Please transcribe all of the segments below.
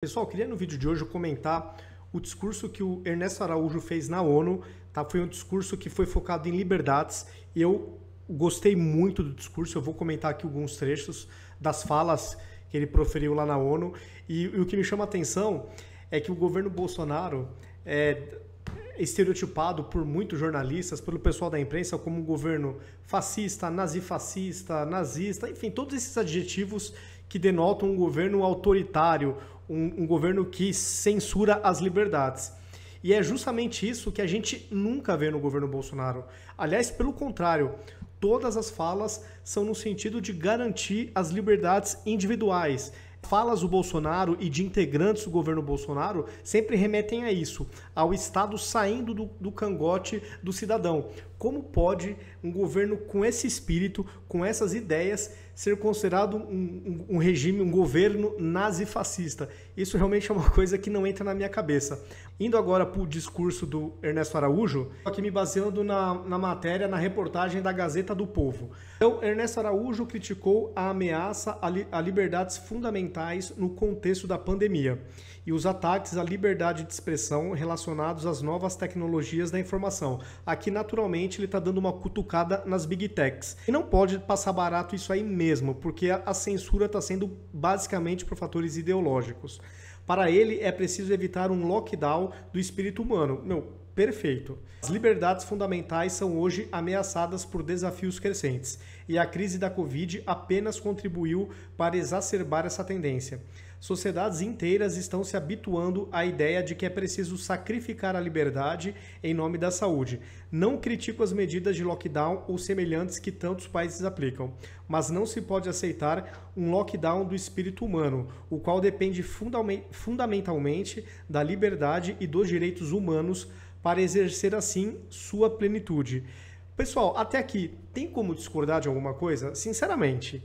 Pessoal, queria no vídeo de hoje comentar o discurso que o Ernesto Araújo fez na ONU, tá? Foi um discurso que foi focado em liberdades e eu gostei muito do discurso. Eu vou comentar aqui alguns trechos das falas que ele proferiu lá na ONU e o que me chama a atenção é que o governo Bolsonaro é estereotipado por muitos jornalistas, pelo pessoal da imprensa, como um governo fascista, nazifascista, nazista, enfim, todos esses adjetivos que denotam um governo autoritário, um governo que censura as liberdades. E é justamente isso que a gente nunca vê no governo Bolsonaro. Aliás, pelo contrário, todas as falas são no sentido de garantir as liberdades individuais. Falas do Bolsonaro e de integrantes do governo Bolsonaro sempre remetem a isso, ao Estado saindo do cangote do cidadão. Como pode um governo com esse espírito, com essas ideias, ser considerado um regime, um governo nazifascista? Isso realmente é uma coisa que não entra na minha cabeça. Indo agora para o discurso do Ernesto Araújo, aqui me baseando na matéria, na reportagem da Gazeta do Povo. Então, Ernesto Araújo criticou a ameaça a liberdades fundamentais no contexto da pandemia e os ataques à liberdade de expressão relacionados às novas tecnologias da informação. Aqui, naturalmente, ele está dando uma cutucada nas Big Techs. E não pode passar barato isso aí mesmo, porque a censura está sendo basicamente por fatores ideológicos. Para ele, é preciso evitar um lockdown do espírito humano. Perfeito. As liberdades fundamentais são hoje ameaçadas por desafios crescentes e a crise da Covid apenas contribuiu para exacerbar essa tendência. Sociedades inteiras estão se habituando à ideia de que é preciso sacrificar a liberdade em nome da saúde. Não critico as medidas de lockdown ou semelhantes que tantos países aplicam, mas não se pode aceitar um lockdown do espírito humano, o qual depende fundamentalmente da liberdade e dos direitos humanos para exercer assim sua plenitude. Pessoal, até aqui, tem como discordar de alguma coisa? Sinceramente,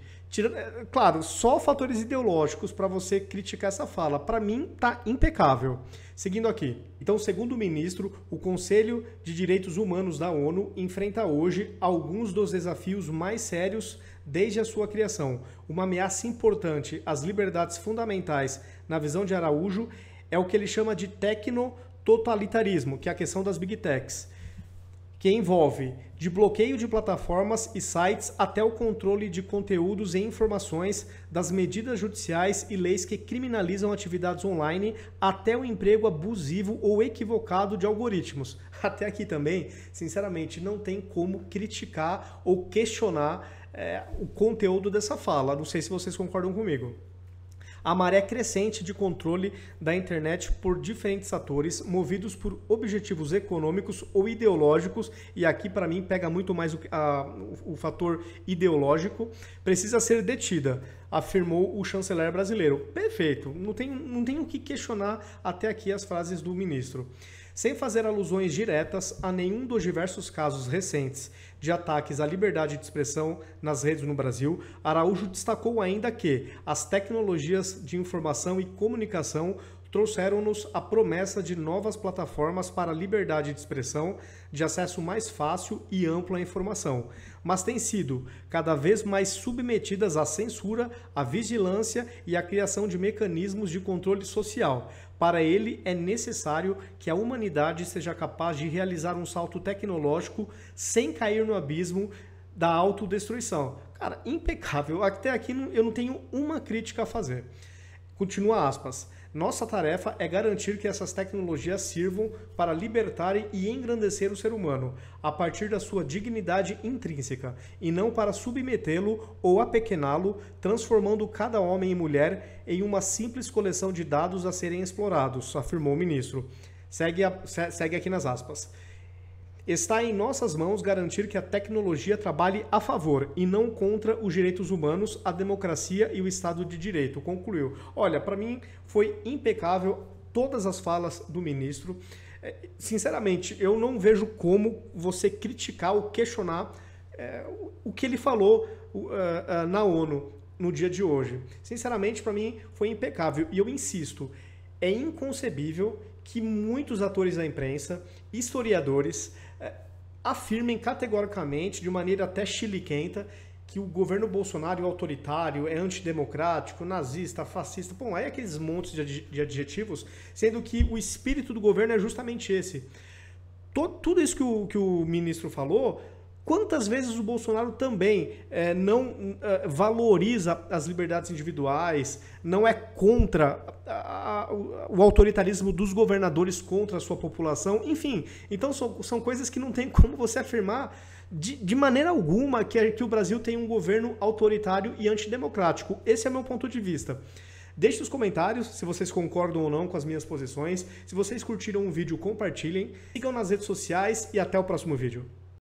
claro, só fatores ideológicos para você criticar essa fala. Para mim, tá impecável. Seguindo aqui. Então, segundo o ministro, o Conselho de Direitos Humanos da ONU enfrenta hoje alguns dos desafios mais sérios desde a sua criação. Uma ameaça importante às liberdades fundamentais, na visão de Araújo, é o que ele chama de tecnototalitarismo, que é a questão das Big Techs, que envolve de bloqueio de plataformas e sites até o controle de conteúdos e informações, das medidas judiciais e leis que criminalizam atividades online, até o emprego abusivo ou equivocado de algoritmos. Até aqui também, sinceramente, não tem como criticar ou questionar o conteúdo dessa fala. Não sei se vocês concordam comigo. A maré crescente de controle da internet por diferentes atores, movidos por objetivos econômicos ou ideológicos, e aqui para mim pega muito mais o fator ideológico, precisa ser detida, afirmou o chanceler brasileiro. Perfeito, não tem o que questionar até aqui as frases do ministro. Sem fazer alusões diretas a nenhum dos diversos casos recentes de ataques à liberdade de expressão nas redes no Brasil, Araújo destacou ainda que as tecnologias de informação e comunicação trouxeram-nos a promessa de novas plataformas para a liberdade de expressão, de acesso mais fácil e amplo à informação, mas têm sido cada vez mais submetidas à censura, à vigilância e à criação de mecanismos de controle social. Para ele, é necessário que a humanidade seja capaz de realizar um salto tecnológico sem cair no abismo da autodestruição. Cara, impecável. Até aqui eu não tenho uma crítica a fazer. Continua aspas. Nossa tarefa é garantir que essas tecnologias sirvam para libertar e engrandecer o ser humano, a partir da sua dignidade intrínseca, e não para submetê-lo ou apequená-lo, transformando cada homem e mulher em uma simples coleção de dados a serem explorados, afirmou o ministro. Segue aqui nas aspas. Está em nossas mãos garantir que a tecnologia trabalhe a favor e não contra os direitos humanos, a democracia e o Estado de Direito, concluiu. Olha, para mim foi impecável todas as falas do ministro. Sinceramente, eu não vejo como você criticar ou questionar o que ele falou na ONU no dia de hoje. Sinceramente, para mim foi impecável. E eu insisto, é inconcebível que muitos atores da imprensa, historiadores, afirmem categoricamente, de maneira até chiliquenta, que o governo Bolsonaro é autoritário, é antidemocrático, nazista, fascista, bom, aí aqueles montes de adjetivos, sendo que o espírito do governo é justamente esse. Tudo isso que o ministro falou, quantas vezes o Bolsonaro também não valoriza as liberdades individuais, não é contra o autoritarismo dos governadores contra a sua população, enfim. Então são coisas que não tem como você afirmar de maneira alguma que o Brasil tem um governo autoritário e antidemocrático. Esse é o meu ponto de vista. Deixe nos comentários se vocês concordam ou não com as minhas posições. Se vocês curtiram o vídeo, compartilhem. Sigam nas redes sociais e até o próximo vídeo.